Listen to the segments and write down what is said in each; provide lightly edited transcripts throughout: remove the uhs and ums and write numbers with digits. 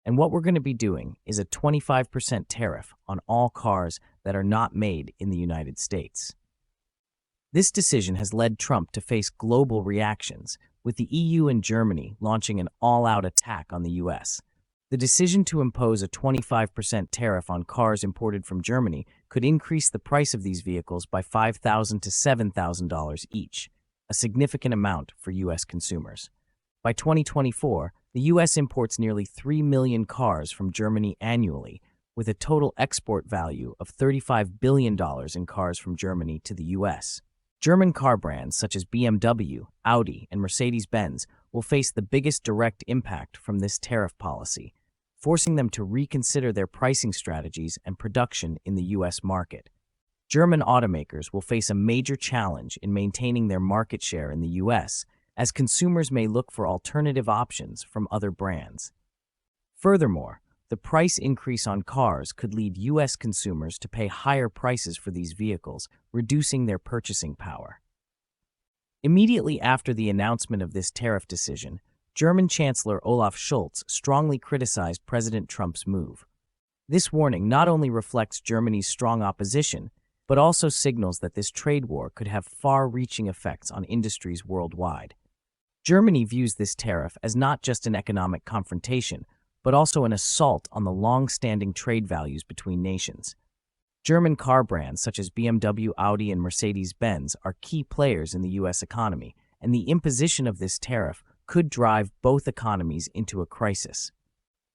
And what we're going to be doing is a 25% tariff on all cars that are not made in the United States. This decision has led Trump to face global reactions, with the EU and Germany launching an all-out attack on the US. The decision to impose a 25% tariff on cars imported from Germany could increase the price of these vehicles by $5,000 to $7,000 each, a significant amount for US consumers. By 2024, the US imports nearly 3 million cars from Germany annually, with a total export value of $35 billion in cars from Germany to the US. German car brands such as BMW, Audi, and Mercedes-Benz will face the biggest direct impact from this tariff policy, forcing them to reconsider their pricing strategies and production in the US market. German automakers will face a major challenge in maintaining their market share in the US, as consumers may look for alternative options from other brands. Furthermore, the price increase on cars could lead US consumers to pay higher prices for these vehicles, reducing their purchasing power. Immediately after the announcement of this tariff decision, German Chancellor Olaf Scholz strongly criticized President Trump's move. This warning not only reflects Germany's strong opposition, but also signals that this trade war could have far-reaching effects on industries worldwide. Germany views this tariff as not just an economic confrontation, but also an assault on the long-standing trade values between nations. German car brands such as BMW, Audi, and Mercedes-Benz are key players in the US economy, and the imposition of this tariff could drive both economies into a crisis.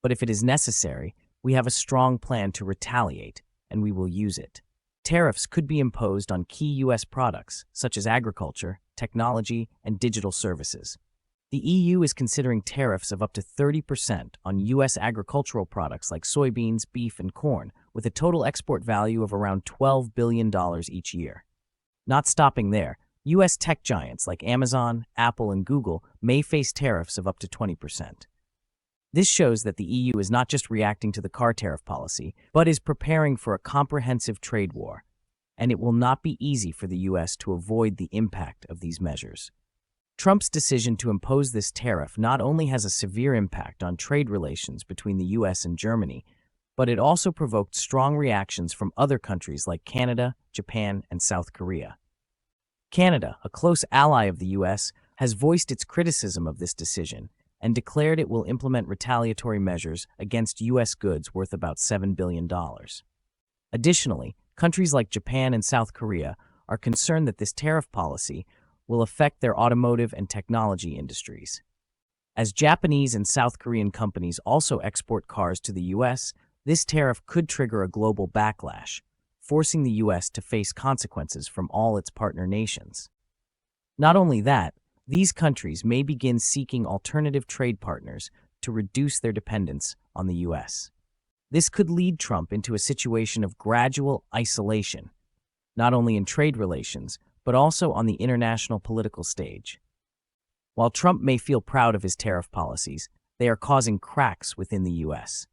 But if it is necessary, we have a strong plan to retaliate, and we will use it. Tariffs could be imposed on key US products, such as agriculture, technology, and digital services. The EU is considering tariffs of up to 30% on US agricultural products like soybeans, beef, and corn, with a total export value of around $12 billion each year. Not stopping there, US tech giants like Amazon, Apple, and Google may face tariffs of up to 20%. This shows that the EU is not just reacting to the car tariff policy, but is preparing for a comprehensive trade war, and it will not be easy for the US to avoid the impact of these measures. Trump's decision to impose this tariff not only has a severe impact on trade relations between the US and Germany, but it also provoked strong reactions from other countries like Canada, Japan, and South Korea. Canada, a close ally of the US, has voiced its criticism of this decision and declared it will implement retaliatory measures against US goods worth about $7 billion. Additionally, countries like Japan and South Korea are concerned that this tariff policy will affect their automotive and technology industries. As Japanese and South Korean companies also export cars to the US, this tariff could trigger a global backlash, forcing the US to face consequences from all its partner nations. Not only that, these countries may begin seeking alternative trade partners to reduce their dependence on the US. This could lead Trump into a situation of gradual isolation, not only in trade relations, but also on the international political stage. While Trump may feel proud of his tariff policies, they are causing cracks within the US.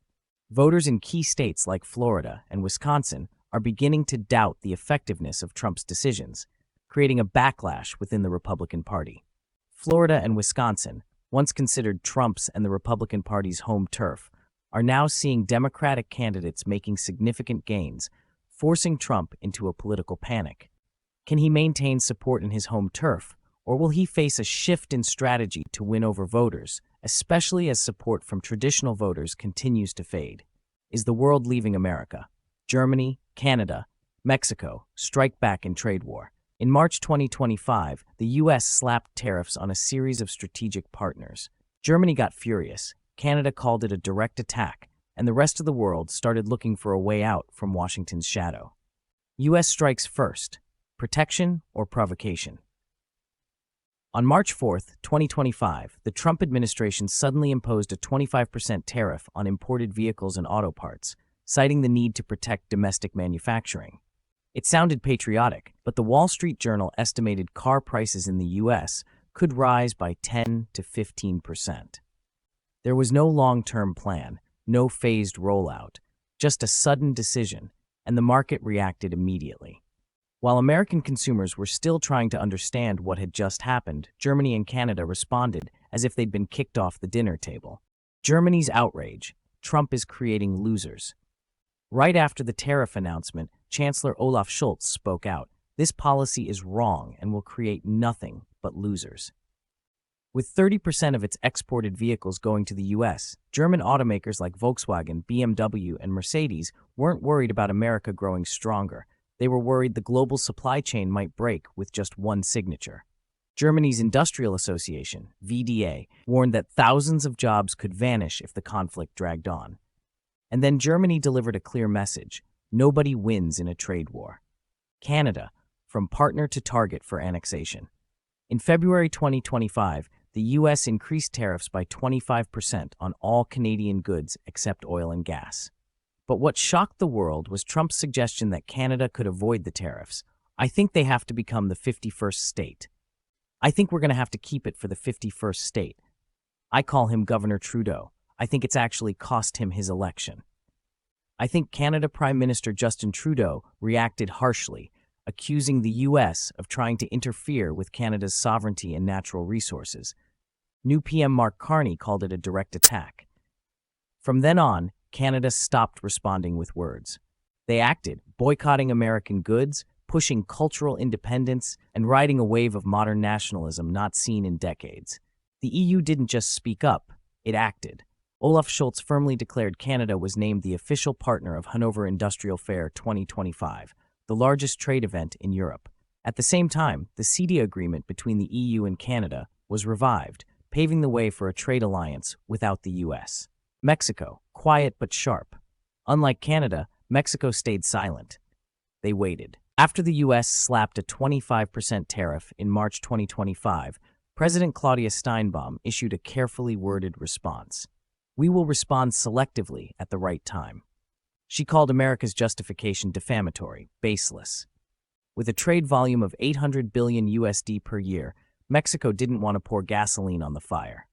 Voters in key states like Florida and Wisconsin are beginning to doubt the effectiveness of Trump's decisions, creating a backlash within the Republican Party. Florida and Wisconsin, once considered Trump's and the Republican Party's home turf, are now seeing Democratic candidates making significant gains, forcing Trump into a political panic. Can he maintain support in his home turf, or will he face a shift in strategy to win over voters, especially as support from traditional voters continues to fade? Is the world leaving America? Germany, Canada, Mexico strike back in trade war. In March 2025, the U.S. slapped tariffs on a series of strategic partners. Germany got furious, Canada called it a direct attack, and the rest of the world started looking for a way out from Washington's shadow. U.S. strikes first: protection or provocation? On March 4, 2025, the Trump administration suddenly imposed a 25% tariff on imported vehicles and auto parts, citing the need to protect domestic manufacturing. It sounded patriotic, but the Wall Street Journal estimated car prices in the U.S. could rise by 10 to 15%. There was no long-term plan, no phased rollout, just a sudden decision, and the market reacted immediately. While American consumers were still trying to understand what had just happened, Germany and Canada responded as if they'd been kicked off the dinner table. Germany's outrage, Trump is creating losers. Right after the tariff announcement, Chancellor Olaf Scholz spoke out. This policy is wrong and will create nothing but losers. With 30% of its exported vehicles going to the U.S., German automakers like Volkswagen, BMW, and Mercedes weren't worried about America growing stronger. They were worried the global supply chain might break with just one signature. Germany's Industrial Association, VDA, warned that thousands of jobs could vanish if the conflict dragged on. And then Germany delivered a clear message: nobody wins in a trade war. Canada, from partner to target for annexation. In February 2025, the U.S. increased tariffs by 25% on all Canadian goods except oil and gas. But what shocked the world was Trump's suggestion that Canada could avoid the tariffs. I think they have to become the 51st state. I think we're going to have to keep it for the 51st state. I call him Governor Trudeau. I think it's actually cost him his election. I think Canada Prime Minister Justin Trudeau reacted harshly, accusing the U.S. of trying to interfere with Canada's sovereignty and natural resources. New PM Mark Carney called it a direct attack. From then on, Canada stopped responding with words. They acted, boycotting American goods, pushing cultural independence, and riding a wave of modern nationalism not seen in decades. The EU didn't just speak up, it acted. Olaf Scholz firmly declared Canada was named the official partner of Hanover Industrial Fair 2025, the largest trade event in Europe. At the same time, the CETA agreement between the EU and Canada was revived, paving the way for a trade alliance without the U.S. Mexico, quiet but sharp. Unlike Canada, Mexico stayed silent. They waited. After the U.S. slapped a 25% tariff in March 2025, President Claudia Steinbaum issued a carefully worded response. We will respond selectively at the right time. She called America's justification defamatory, baseless. With a trade volume of $800 billion USD per year, Mexico didn't want to pour gasoline on the fire.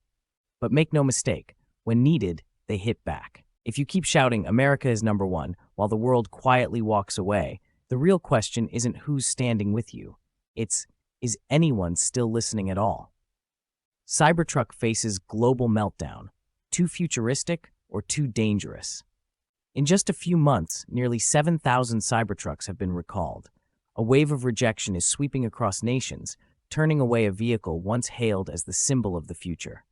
But make no mistake, when needed, they hit back. If you keep shouting America is number one while the world quietly walks away, the real question isn't who's standing with you. It's, is anyone still listening at all? Cybertruck faces global meltdown. Too futuristic or too dangerous? In just a few months, nearly 7,000 Cybertrucks have been recalled. A wave of rejection is sweeping across nations, turning away a vehicle once hailed as the symbol of the future.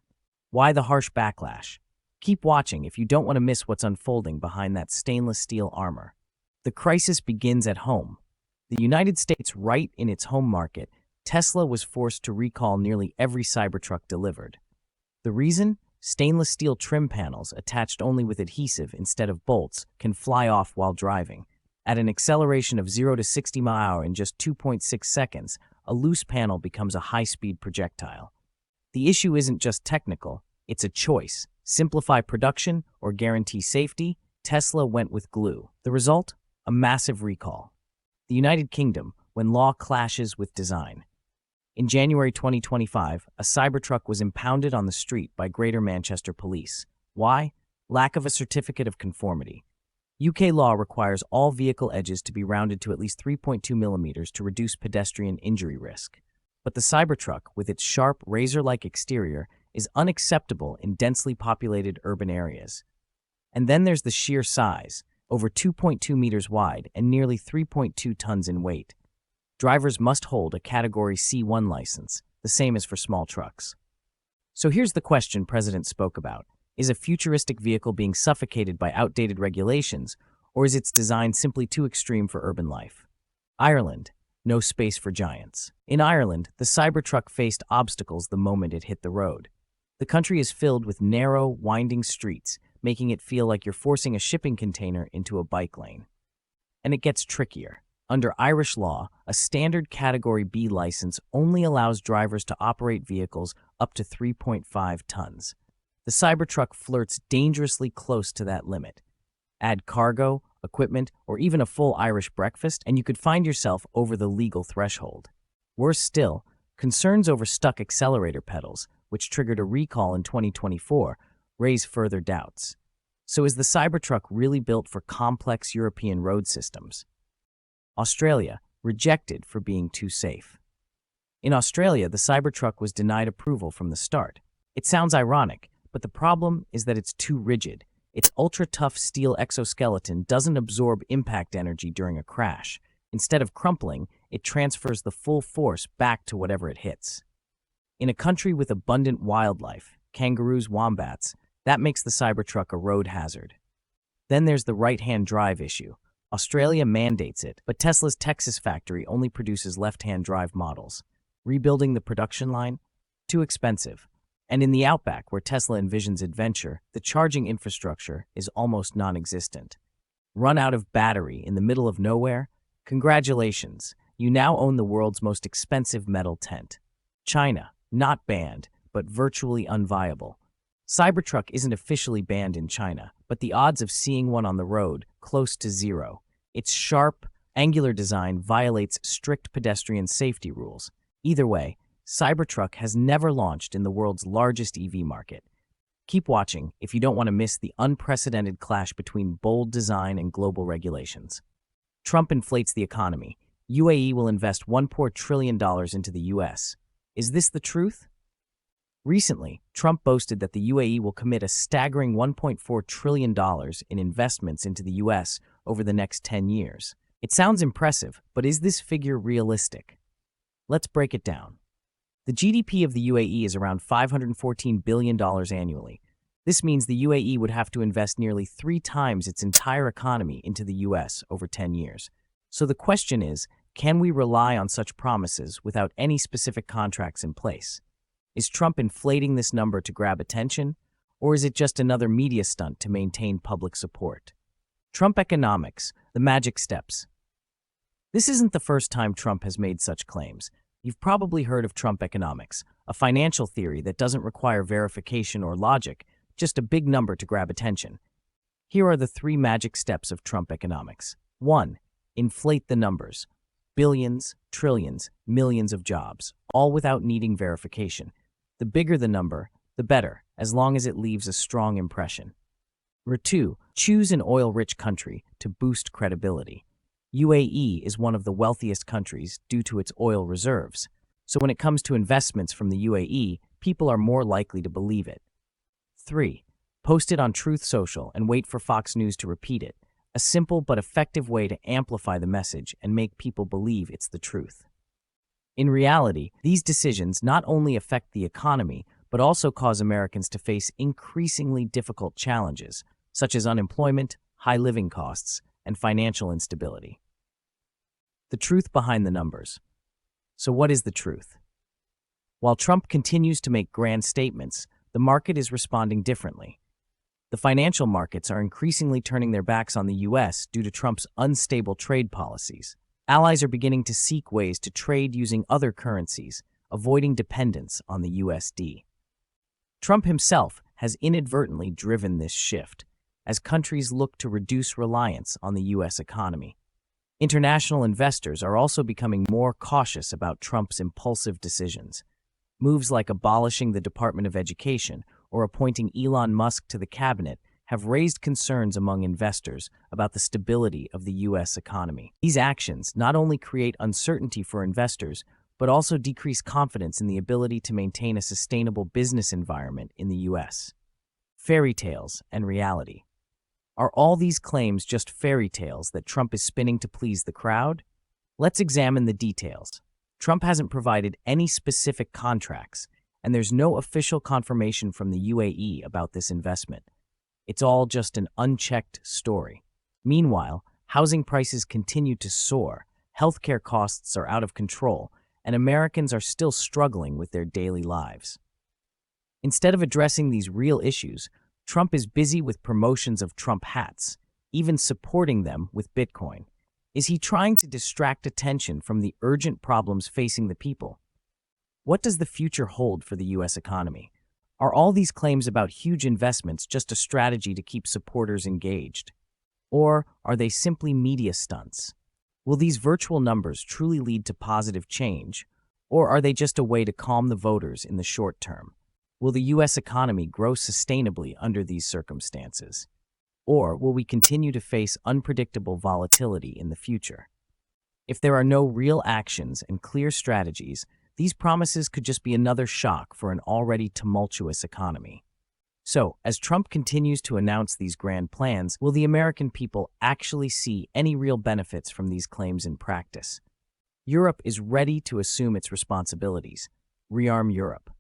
Why the harsh backlash? Keep watching if you don't want to miss what's unfolding behind that stainless steel armor. The crisis begins at home. The United States, right in its home market, Tesla was forced to recall nearly every Cybertruck delivered. The reason? Stainless steel trim panels attached only with adhesive instead of bolts can fly off while driving. At an acceleration of 0 to 60 mph in just 2.6 seconds, a loose panel becomes a high-speed projectile. The issue isn't just technical, it's a choice. Simplify production or guarantee safety? Tesla went with glue. The result? A massive recall. The United Kingdom, when law clashes with design. In January 2025, a Cybertruck was impounded on the street by Greater Manchester Police. Why? Lack of a certificate of conformity. UK law requires all vehicle edges to be rounded to at least 3.2 millimeters to reduce pedestrian injury risk. But the Cybertruck, with its sharp, razor-like exterior, is unacceptable in densely populated urban areas. And then there's the sheer size, over 2.2 meters wide and nearly 3.2 tons in weight. Drivers must hold a Category C1 license, the same as for small trucks. So here's the question President spoke about. Is a futuristic vehicle being suffocated by outdated regulations, or is its design simply too extreme for urban life? Ireland, no space for giants. In Ireland, the Cybertruck faced obstacles the moment it hit the road. The country is filled with narrow, winding streets, making it feel like you're forcing a shipping container into a bike lane. And it gets trickier. Under Irish law, a standard Category B license only allows drivers to operate vehicles up to 3.5 tons. The Cybertruck flirts dangerously close to that limit. Add cargo, equipment, or even a full Irish breakfast, and you could find yourself over the legal threshold. Worse still, concerns over stuck accelerator pedals, which triggered a recall in 2024, raise further doubts. So is the Cybertruck really built for complex European road systems? Australia, rejected for being too safe. In Australia, the Cybertruck was denied approval from the start. It sounds ironic, but the problem is that it's too rigid. Its ultra-tough steel exoskeleton doesn't absorb impact energy during a crash. Instead of crumpling, it transfers the full force back to whatever it hits. In a country with abundant wildlife, kangaroos, wombats, that makes the Cybertruck a road hazard. Then there's the right-hand drive issue. Australia mandates it, but Tesla's Texas factory only produces left-hand drive models. Rebuilding the production line? Too expensive. And in the outback, where Tesla envisions adventure, the charging infrastructure is almost non-existent. Run out of battery in the middle of nowhere? Congratulations, you now own the world's most expensive metal tent. China, not banned, but virtually unviable. Cybertruck isn't officially banned in China, but the odds of seeing one on the road close to zero. Its sharp, angular design violates strict pedestrian safety rules. Either way, Cybertruck has never launched in the world's largest EV market. Keep watching if you don't want to miss the unprecedented clash between bold design and global regulations. Trump inflates the economy. UAE will invest $1.4 trillion into the US. Is this the truth? Recently, Trump boasted that the UAE will commit a staggering $1.4 trillion in investments into the US over the next 10 years. It sounds impressive, but is this figure realistic? Let's break it down. The GDP of the UAE is around $514 billion annually. This means the UAE would have to invest nearly 3 times its entire economy into the US over 10 years. So the question is, can we rely on such promises without any specific contracts in place? Is Trump inflating this number to grab attention, or is it just another media stunt to maintain public support? Trump economics, the magic steps. This isn't the first time Trump has made such claims. You've probably heard of Trump economics, a financial theory that doesn't require verification or logic, just a big number to grab attention. Here are the 3 magic steps of Trump economics. 1. Inflate the numbers. Billions, trillions, millions of jobs, all without needing verification. The bigger the number, the better, as long as it leaves a strong impression. 2. Choose an oil-rich country to boost credibility. UAE is one of the wealthiest countries due to its oil reserves, so when it comes to investments from the UAE, people are more likely to believe it. 3. Post it on Truth Social and wait for Fox News to repeat it, a simple but effective way to amplify the message and make people believe it's the truth. In reality, these decisions not only affect the economy, but also cause Americans to face increasingly difficult challenges, such as unemployment, high living costs, and financial instability. The truth behind the numbers. So what is the truth? While Trump continues to make grand statements, the market is responding differently. The financial markets are increasingly turning their backs on the U.S. due to Trump's unstable trade policies. Allies are beginning to seek ways to trade using other currencies, avoiding dependence on the USD. Trump himself has inadvertently driven this shift, as countries look to reduce reliance on the U.S. economy. International investors are also becoming more cautious about Trump's impulsive decisions. Moves like abolishing the Department of Education or appointing Elon Musk to the cabinet have raised concerns among investors about the stability of the U.S. economy. These actions not only create uncertainty for investors, but also decrease confidence in the ability to maintain a sustainable business environment in the U.S. Fairy tales and reality. Are all these claims just fairy tales that Trump is spinning to please the crowd? Let's examine the details. Trump hasn't provided any specific contracts, and there's no official confirmation from the UAE about this investment. It's all just an unchecked story. Meanwhile, housing prices continue to soar, healthcare costs are out of control, and Americans are still struggling with their daily lives. Instead of addressing these real issues, Trump is busy with promotions of Trump hats, even supporting them with Bitcoin. Is he trying to distract attention from the urgent problems facing the people? What does the future hold for the U.S. economy? Are all these claims about huge investments just a strategy to keep supporters engaged? Or are they simply media stunts? Will these virtual numbers truly lead to positive change, or are they just a way to calm the voters in the short term? Will the U.S. economy grow sustainably under these circumstances? Or will we continue to face unpredictable volatility in the future? If there are no real actions and clear strategies, these promises could just be another shock for an already tumultuous economy. So, as Trump continues to announce these grand plans, will the American people actually see any real benefits from these claims in practice? Europe is ready to assume its responsibilities. Rearm Europe.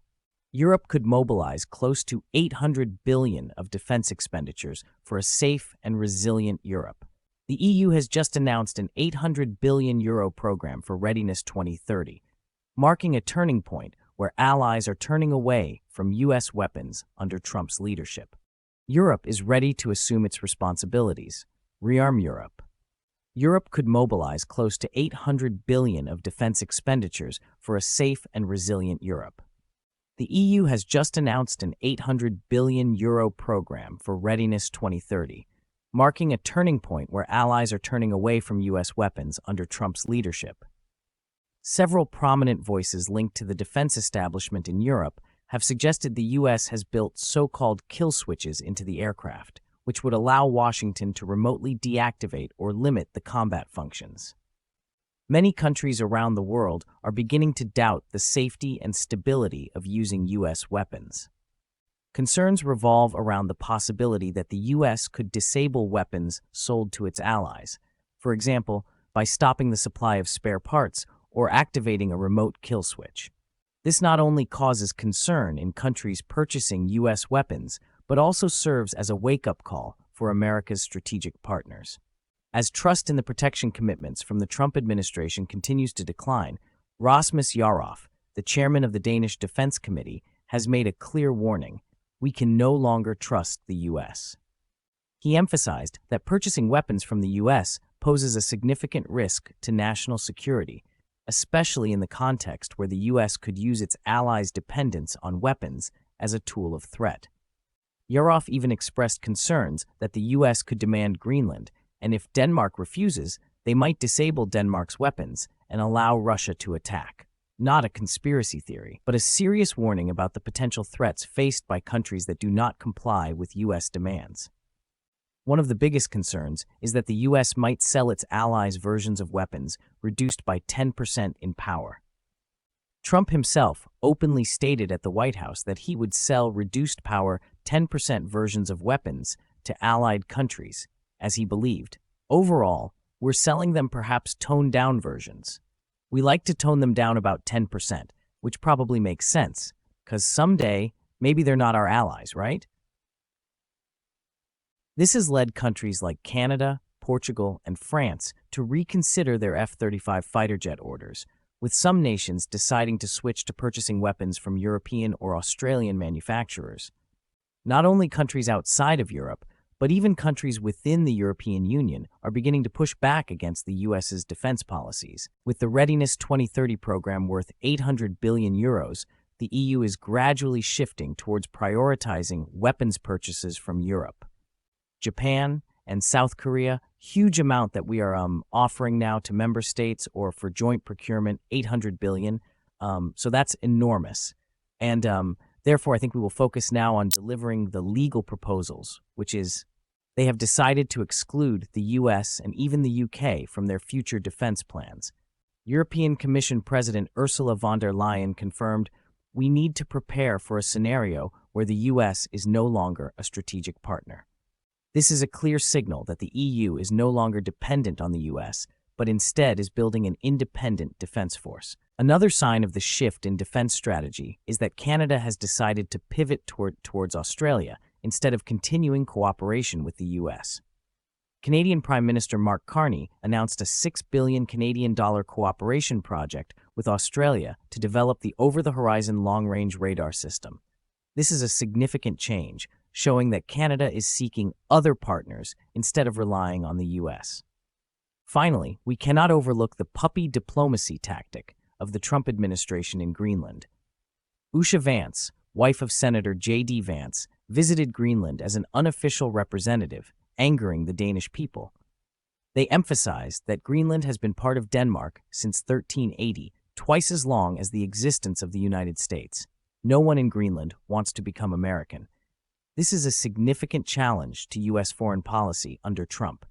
Europe could mobilize close to $800 billion of defense expenditures for a safe and resilient Europe. The EU has just announced an €800 billion program for Readiness 2030, marking a turning point where allies are turning away from U.S. weapons under Trump's leadership. Europe is ready to assume its responsibilities. Rearm Europe. Europe could mobilize close to $800 billion of defense expenditures for a safe and resilient Europe. The EU has just announced an €800 billion program for Readiness 2030, marking a turning point where allies are turning away from U.S. weapons under Trump's leadership. Several prominent voices linked to the defense establishment in Europe have suggested the U.S. has built so-called kill switches into the aircraft, which would allow Washington to remotely deactivate or limit the combat functions. Many countries around the world are beginning to doubt the safety and stability of using U.S. weapons. Concerns revolve around the possibility that the U.S. could disable weapons sold to its allies, for example, by stopping the supply of spare parts or activating a remote kill switch. This not only causes concern in countries purchasing U.S. weapons, but also serves as a wake-up call for America's strategic partners. As trust in the protection commitments from the Trump administration continues to decline, Rasmus Jarlov, the chairman of the Danish Defense Committee, has made a clear warning: we can no longer trust the U.S. He emphasized that purchasing weapons from the U.S. poses a significant risk to national security, especially in the context where the U.S. could use its allies' dependence on weapons as a tool of threat. Jarlov even expressed concerns that the U.S. could demand Greenland, and if Denmark refuses, they might disable Denmark's weapons and allow Russia to attack. Not a conspiracy theory, but a serious warning about the potential threats faced by countries that do not comply with U.S. demands. One of the biggest concerns is that the U.S. might sell its allies versions of weapons reduced by 10% in power. Trump himself openly stated at the White House that he would sell reduced power 10% versions of weapons to allied countries, as he believed, overall, we're selling them perhaps toned-down versions. We like to tone them down about 10%, which probably makes sense, because someday, maybe they're not our allies, right? This has led countries like Canada, Portugal, and France to reconsider their F-35 fighter jet orders, with some nations deciding to switch to purchasing weapons from European or Australian manufacturers. Not only countries outside of Europe, but even countries within the European Union are beginning to push back against the U.S.'s defense policies. With the Readiness 2030 program worth €800 billion, the EU is gradually shifting towards prioritizing weapons purchases from Europe. Japan and South Korea, huge amount that we are offering now to member states or for joint procurement, $800 billion. So that's enormous. And therefore, I think we will focus now on delivering the legal proposals, which is they have decided to exclude the U.S. and even the U.K. from their future defense plans. European Commission President Ursula von der Leyen confirmed, "We need to prepare for a scenario where the U.S. is no longer a strategic partner." This is a clear signal that the EU is no longer dependent on the U.S., but instead is building an independent defense force. Another sign of the shift in defense strategy is that Canada has decided to pivot towards Australia instead of continuing cooperation with the U.S. Canadian Prime Minister Mark Carney announced a $6 billion Canadian cooperation project with Australia to develop the over-the-horizon long-range radar system. This is a significant change, showing that Canada is seeking other partners instead of relying on the U.S. Finally, we cannot overlook the puppy diplomacy tactic of the Trump administration in Greenland. Usha Vance, wife of Senator J.D. Vance, visited Greenland as an unofficial representative, angering the Danish people. They emphasized that Greenland has been part of Denmark since 1380, twice as long as the existence of the United States. No one in Greenland wants to become American. This is a significant challenge to U.S. foreign policy under Trump.